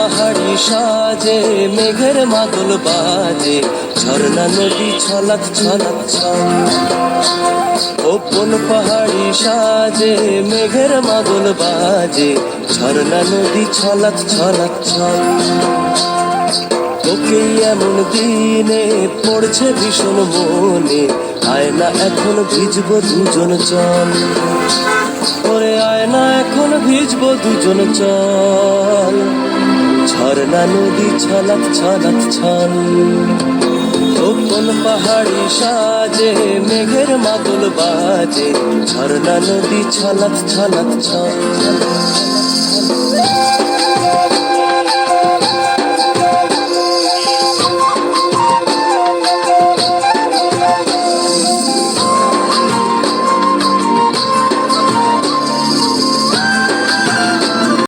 পাহাড়ি সাজে মেঘের মাদল বাজে, ঝর্ণা নদী ছলাক ছলাক ছল। কোন পাহাড়ি সাজে মেঘের মাদল বাজে, ঝর্ণা নদী ছলাক ছলাক ছল। তোকে এমন দিনে পড়ছে ভীষণ মনে, আয় না এখন ভিজবো দুজন চল। ওরে আয় না এখন ভিজবো দুজন চল, ঝর্ণা নদী ছলাক ছলাক ছল। কোন পাহাড়ি সাজে মেঘের মাদল বাজে, ঝর্ণা নদী ছলাক ছলাক ছল।